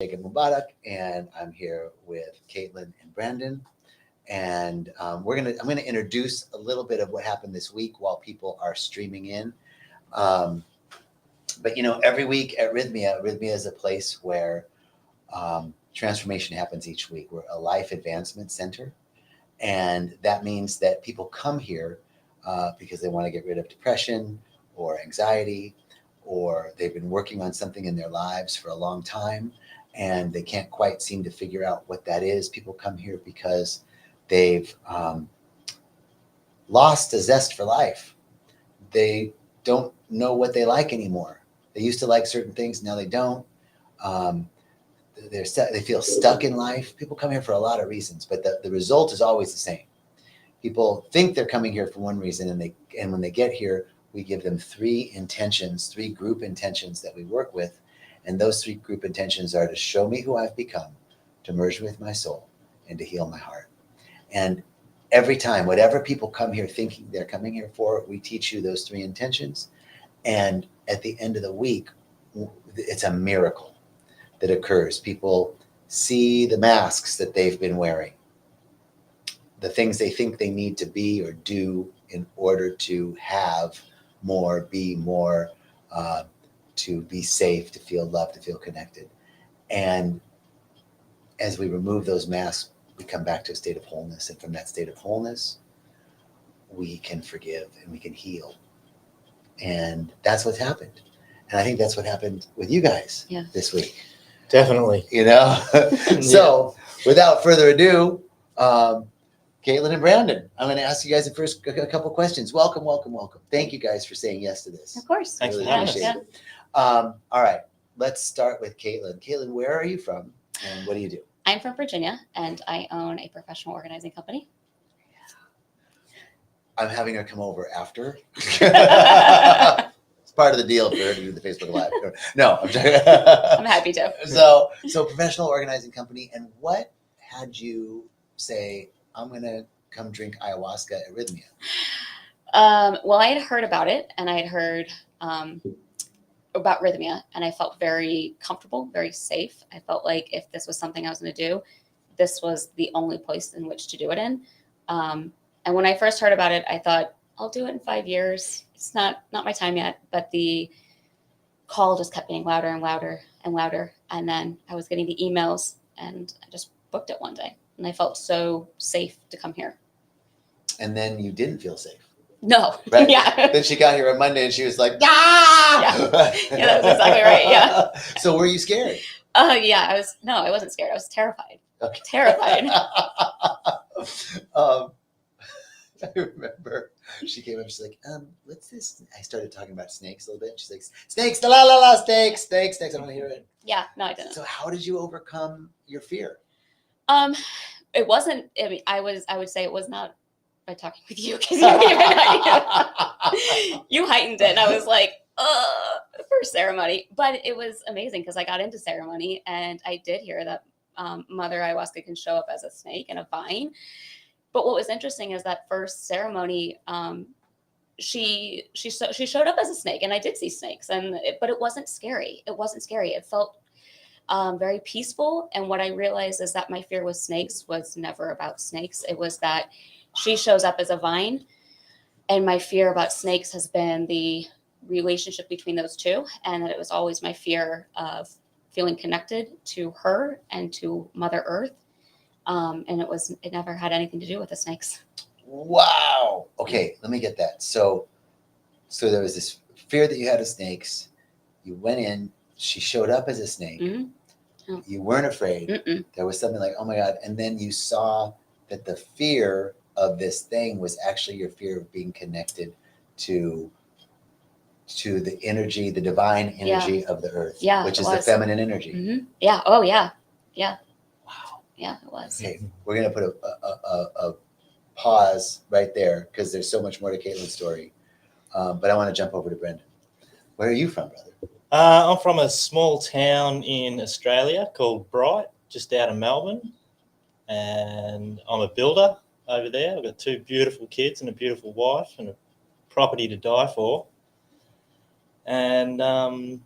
Mubarak, and I'm here with Caitlin and Brandon. And I'm gonna introduce a little bit of what happened this week while people are streaming in. Um, but every week at Rythmia is a place where transformation happens each week. We're a life advancement center, and that means that people come here because they want to get rid of depression or anxiety, or they've been working on something in their lives for a long time and they can't quite seem to figure out what that is. People come here because they've lost a zest for life. They don't know what they like anymore. They used to like certain things, now they don't. They feel stuck in life. People come here for a lot of reasons, but the result is always the same. People think they're coming here for one reason, and when they get here, we give them three group intentions that we work with. And those three group intentions are to show me who I've become, to merge with my soul, and to heal my heart. And every time, whatever people come here thinking they're coming here for, we teach you those three intentions. And at the end of the week, it's a miracle that occurs. People see the masks that they've been wearing, the things they think they need to be or do in order to have more, be more, to be safe, to feel loved, to feel connected. And as we remove those masks, we come back to a state of wholeness. And from that state of wholeness, we can forgive and we can heal. And that's what's happened. And I think that's what happened with you guys this week. Definitely. So without further ado, Caitlin and Brandon, I'm going to ask you guys a couple questions. Welcome. Thank you guys for saying yes to this. Of course. Thanks really for having appreciate us. it. All right, let's start with Caitlin. Caitlin, where are you from and what do you do? I'm from Virginia, and I own a professional organizing company. I'm having her come over after. It's part of the deal for her to do the Facebook Live. No, I'm joking. I'm happy to. So professional organizing company. And what had you say, I'm going to come drink ayahuasca at Rythmia? Well, I had heard about it, and I had heard about Rythmia, and I felt very comfortable, very safe. I felt like if this was something I was going to do, this was the only place in which to do it in. And when I first heard about it, I thought, I'll do it in 5 years. It's not my time yet, but the call just kept getting louder and louder and louder. And then I was getting the emails, and I just booked it one day, and I felt so safe to come here. And then you didn't feel safe. No. Right? Yeah. Then she got here on Monday and she was like, ah! Yeah, that was exactly right. Yeah. So were you scared? Yeah, I wasn't scared. I was terrified. Okay. Terrified. I remember she came up, she's like, what's this? I started talking about snakes a little bit. She's like, snakes, la la la la, snakes. I don't want to hear it. Yeah, no, I didn't. So how did you overcome your fear? It wasn't, I would say it was not by talking with you, because you heightened it, and I was like, for ceremony. But it was amazing because I got into ceremony, and I did hear that Mother Ayahuasca can show up as a snake and a vine. But what was interesting is that first ceremony, she showed up as a snake, and I did see snakes, but it wasn't scary. It felt very peaceful. And what I realized is that my fear with snakes was never about snakes. It was that she shows up as a vine, and my fear about snakes has been the relationship between those two, and that it was always my fear of feeling connected to her and to Mother Earth. And it never had anything to do with the snakes. Wow. Okay, let me get that. So there was this fear that you had of snakes. You went in, she showed up as a snake. Mm-hmm. Oh. You weren't afraid. Mm-mm. There was something like, oh my God. And then you saw that the fear of this thing was actually your fear of being connected to the energy, the divine energy of the earth, which is the feminine energy. Mm-hmm. Yeah. Oh, yeah. Yeah. Wow. Yeah, it was. Okay, we're going to put a pause right there because there's so much more to Caitlin's story. But I want to jump over to Brendan. Where are you from, brother? I'm from a small town in Australia called Bright, just out of Melbourne. And I'm a builder over there. I've got 2 beautiful kids and a beautiful wife and a property to die for. And I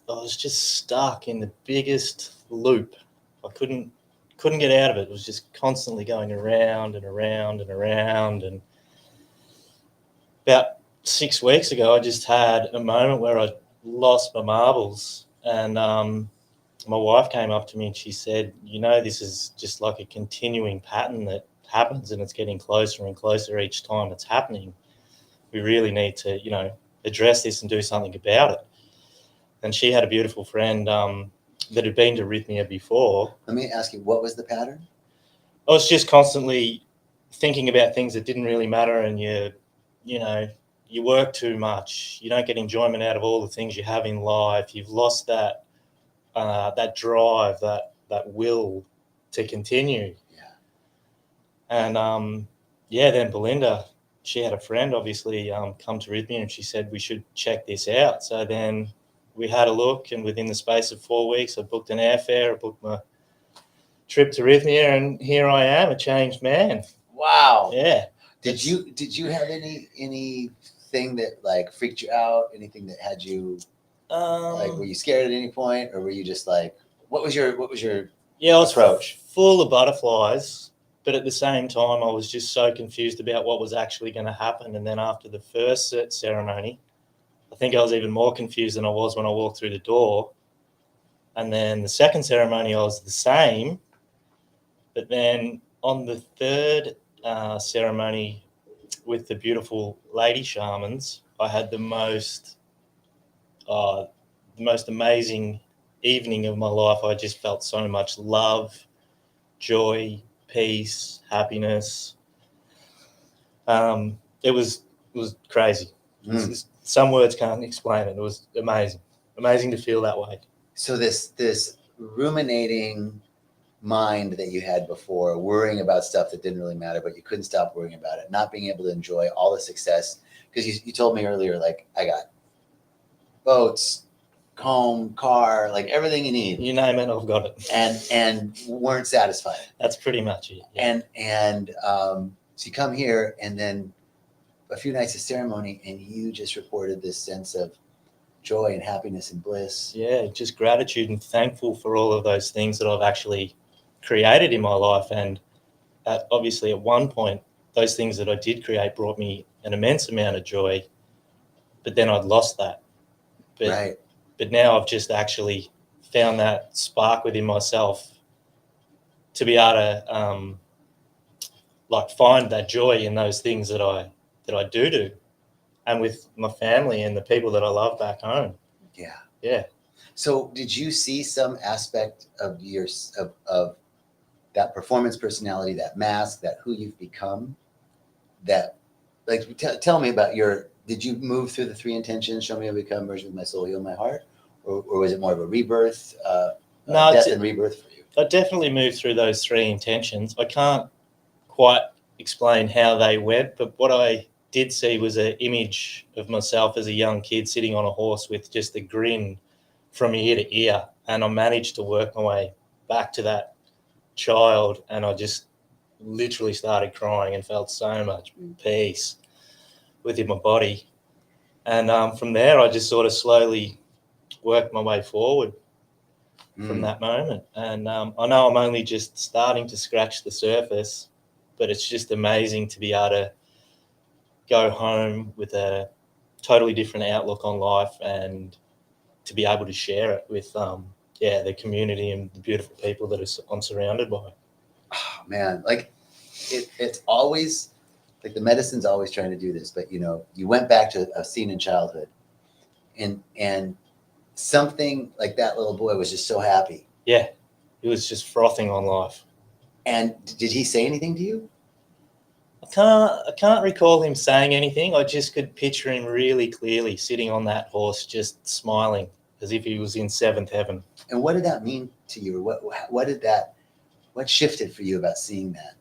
was just stuck in the biggest loop. I couldn't get out of it. It was just constantly going around and around and around. And about 6 weeks ago, I just had a moment where I lost my marbles, and my wife came up to me and she said, this is just like a continuing pattern that happens, and it's getting closer and closer each time it's happening. We really need to, address this and do something about it. And she had a beautiful friend that had been to rythmia before. Let me ask you, what was the pattern? I was just constantly thinking about things that didn't really matter, and you work too much. You don't get enjoyment out of all the things you have in life. You've lost that drive, that will to continue. Yeah. And then Belinda, she had a friend obviously come to rythmia, and she said we should check this out. So then we had a look, and within the space of 4 weeks, I booked an airfare, I booked my trip to rythmia, and here I am, a changed man. Wow. Yeah. Did you have anything that like freaked you out? Anything that had you like, were you scared at any point, or were you just like, what was your I was approach? full of butterflies, but at the same time, I was just so confused about what was actually going to happen. And then after the first ceremony, I think I was even more confused than I was when I walked through the door. And then the second ceremony, I was the same. But then on the third ceremony with the beautiful lady shamans, I had the most amazing evening of my life. I just felt so much love, joy, peace, happiness. It was crazy. Some words can't explain it. It was amazing to feel that way. So this ruminating mind that you had before, worrying about stuff that didn't really matter, but you couldn't stop worrying about it, not being able to enjoy all the success, because you told me earlier, like, I got boats, home, car, like everything you need. You name it, I've got it. And weren't satisfied. That's pretty much it. Yeah. And so you come here, and then a few nights of ceremony, and you just reported this sense of joy and happiness and bliss. Yeah, just gratitude and thankful for all of those things that I've actually created in my life. And obviously at one point, those things that I did create brought me an immense amount of joy, but then I'd lost that. But now I've just actually found that spark within myself to be able to find that joy in those things that I do, and with my family and the people that I love back home. Yeah. Yeah. So did you see some aspect of of that performance personality, that mask, that who you've become, that, like, tell me about did you move through the 3 intentions, show me how to become, merge with my soul, heal my heart? Or was it more of a rebirth, death and rebirth for you? I definitely moved through those 3 intentions. I can't quite explain how they went, but what I did see was an image of myself as a young kid sitting on a horse with just a grin from ear to ear. And I managed to work my way back to that child, and I just literally started crying and felt so much peace within my body. And from there, I just sort of slowly worked my way forward from that moment. And I know I'm only just starting to scratch the surface, but it's just amazing to be able to go home with a totally different outlook on life, and to be able to share it with the community and the beautiful people that I'm surrounded by. Oh, man, like it's always like the medicine's always trying to do this, but you went back to a scene in childhood, and something like that little boy was just so happy. Yeah, he was just frothing on life. And did he say anything to you? I can't recall him saying anything. I just could picture him really clearly sitting on that horse, just smiling as if he was in 7th heaven. And what did that mean to you? Or what shifted for you about seeing that?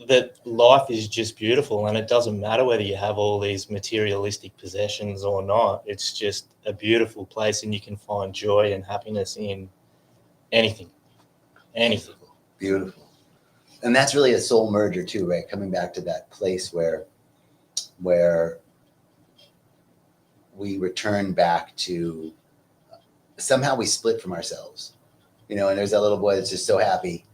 That life is just beautiful, and it doesn't matter whether you have all these materialistic possessions or not. It's just a beautiful place, and you can find joy and happiness in anything. Beautiful. And that's really a soul merger too, right? Coming back to that place where we return back to somehow we split from ourselves, you know, and there's that little boy that's just so happy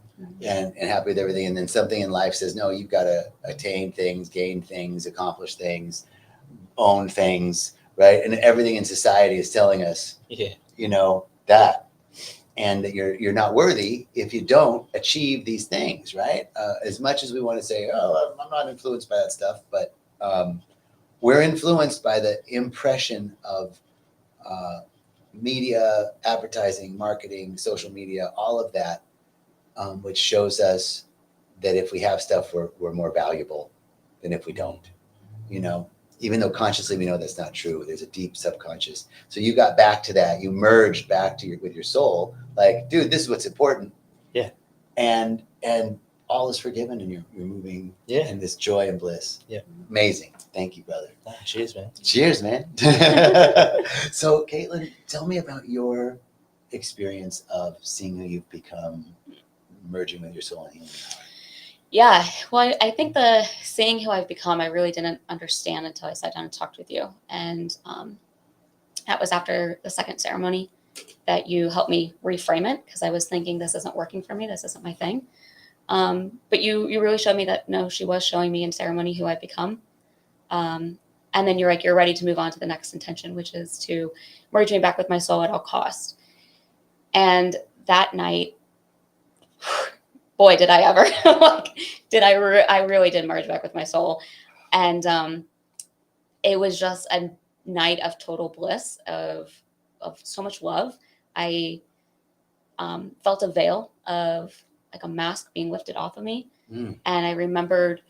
and happy with everything. And then something in life says, no, you've got to attain things, gain things, accomplish things, own things, right? And everything in society is telling us, you know, that, and that you're not worthy if you don't achieve these things, right? As much as we want to say, oh, I'm not influenced by that stuff, but we're influenced by the impression of media, advertising, marketing, social media, all of that, which shows us that if we have stuff, we're more valuable than if we don't, you know, even though consciously we know that's not true. There's a deep subconscious. So you got back to that, you merged back to with your soul, like, dude, this is what's important. Yeah. And all is forgiven, and you're moving in this joy and bliss. Yeah. Amazing. Thank you, brother. Cheers, man. Cheers, man. So, Caitlin, tell me about your experience of seeing who you've become, merging with your soul and healing power. Yeah, well, I think the seeing who I've become, I really didn't understand until I sat down and talked with you. And that was after the second ceremony that you helped me reframe it, because I was thinking, this isn't working for me. This isn't my thing. But you really showed me that, no, she was showing me in ceremony who I've become. And then you're like, you're ready to move on to the next intention, which is to merge me back with my soul at all costs. And that night, boy, did I ever, I really did merge back with my soul. And it was just a night of total bliss, of so much love. I felt a veil of like a mask being lifted off of me. And I remembered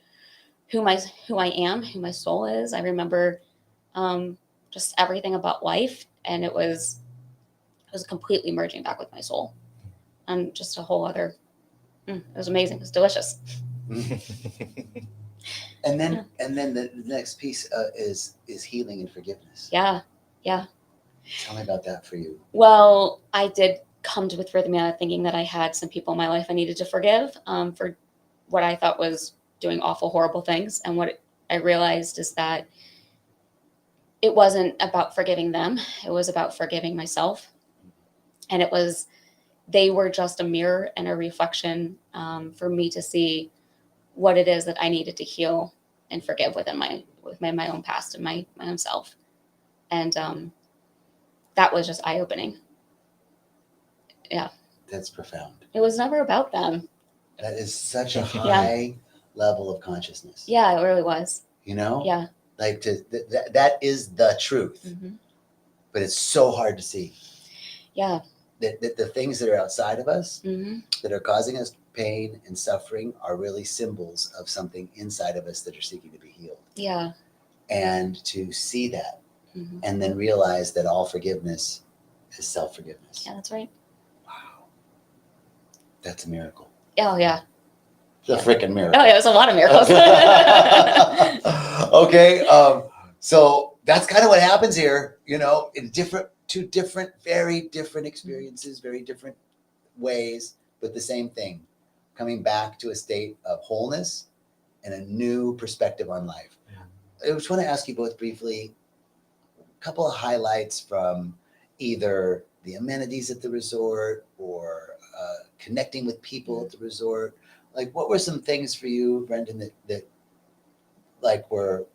who I am, who my soul is. I remember just everything about life. And it was completely merging back with my soul, and just a whole other, it was amazing. It was delicious. And then the next piece is healing and forgiveness. Yeah. Tell me about that for you. Well, I did come to with rythmia thinking that I had some people in my life I needed to forgive for what I thought was doing awful, horrible things. And what I realized is that it wasn't about forgiving them. It was about forgiving myself. And they were just a mirror and a reflection for me to see what it is that I needed to heal and forgive within my own past and my own self. And that was just eye-opening. Yeah. That's profound. It was never about them. That is such a high level of consciousness. Yeah, it really was. You know? Yeah. Like that is the truth. Mm-hmm. But it's so hard to see. Yeah. That the things that are outside of us Mm-hmm. that are causing us pain and suffering are really symbols of something inside of us that are seeking to be healed. Yeah. And to see that, and then realize that all forgiveness is self-forgiveness. Yeah, that's right. Wow. That's a miracle. Oh, yeah. It's a freaking miracle. Oh, yeah, it was a lot of miracles. Okay. So that's kind of what happens here, you know, in very different experiences, very different ways, but the same thing, coming back to a state of wholeness and a new perspective on life. I just want to ask you both briefly, a couple of highlights from either the amenities at the resort or connecting with people at the resort. Like, what were some things for you, Brendan, that like were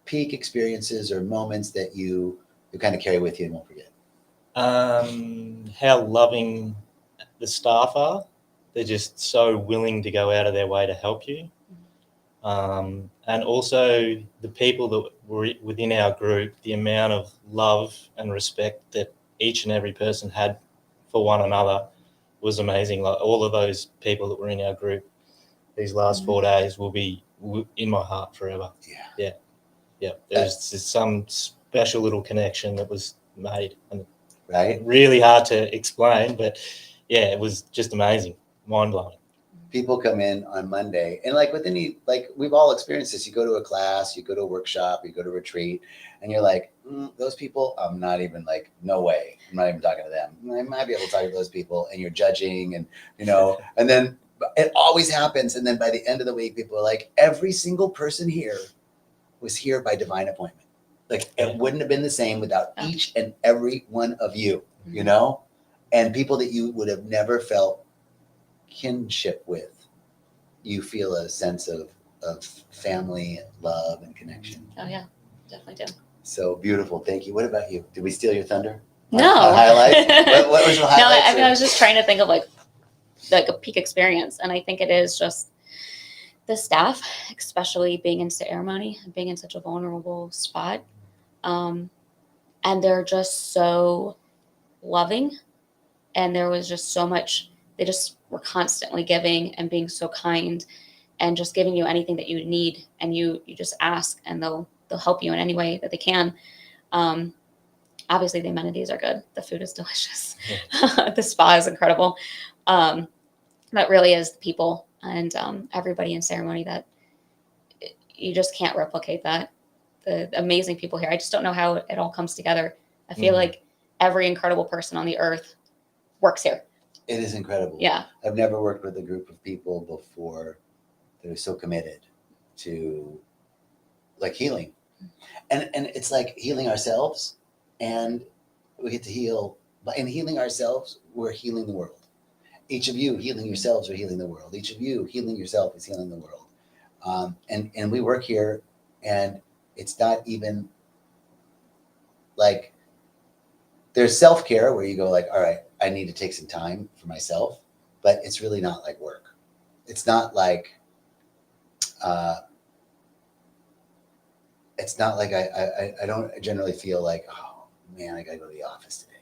peak experiences or moments that you kind of carry with you and won't forget? How loving the staff are. They're just so willing to go out of their way to help you. And also the people that were within our group, the amount of love and respect that each and every person had for one another was amazing. Like, all of those people that were in our group these last 4 days will be in my heart forever. Yeah. There's just some special little connection that was made, and right? Really hard to explain, but yeah, it was just amazing, mind-blowing. People come in on Monday, and like we've all experienced this. You go to a class, you go to a workshop, you go to a retreat, and you're like, those people, I'm not even like, no way. I'm not even talking to them. I might be able to talk to those people, and you're judging, and you know, and then it always happens. And then by the end of the week, people are like, every single person here was here by divine appointment. Like, it wouldn't have been the same without each and every one of you. you know, and people that you would have never felt kinship with, you feel a sense of family and love and connection. Oh yeah, definitely do. So beautiful. Thank you. What about you? Did we steal your thunder? No. On highlights? What was your No, highlights? I was just trying to think of like a peak experience, and I think it is just the staff, especially being in ceremony, being in such a vulnerable spot, and they're just so loving, and there was just so much. They just were constantly giving and being so kind, and just giving you anything that you need, and you just ask, and they'll help you in any way that they can. Obviously, the amenities are good. The food is delicious. Yeah. The spa is incredible. But really is the people and everybody in ceremony that you just can't replicate that. The amazing people here. I just don't know how it all comes together. I feel like every incredible person on the earth works here. It is incredible. Yeah. I've never worked with a group of people before that are so committed to like healing. And it's like healing ourselves, and we get to heal. But in healing ourselves, we're healing the world. Each of you healing yourselves are healing the world. Each of you healing yourself is healing the world. And we work here, and it's not even like there's self-care where you go like, all right, I need to take some time for myself, but it's really not like work. It's not like I don't generally feel like, oh man, I gotta go to the office today.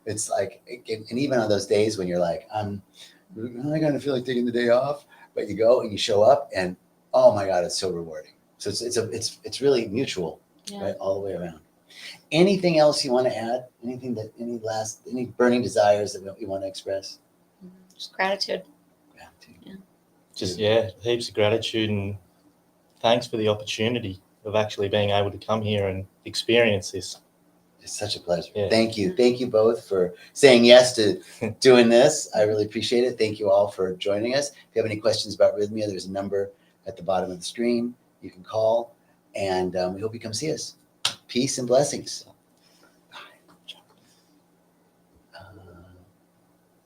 It's like, and even on those days when you're like, I kind of feel like taking the day off, but you go and you show up, and oh my God, it's so rewarding. So it's really mutual, right, all the way around. Anything else you want to add? Anything that any burning desires that you want to express? Just gratitude. Gratitude. Just heaps of gratitude, and thanks for the opportunity of actually being able to come here and experience this. It's such a pleasure. Yeah. Thank you. Thank you both for saying yes to doing this. I really appreciate it. Thank you all for joining us. If you have any questions about Rythmia, there's a number at the bottom of the screen. You can call, and we hope you come see us. Peace and blessings.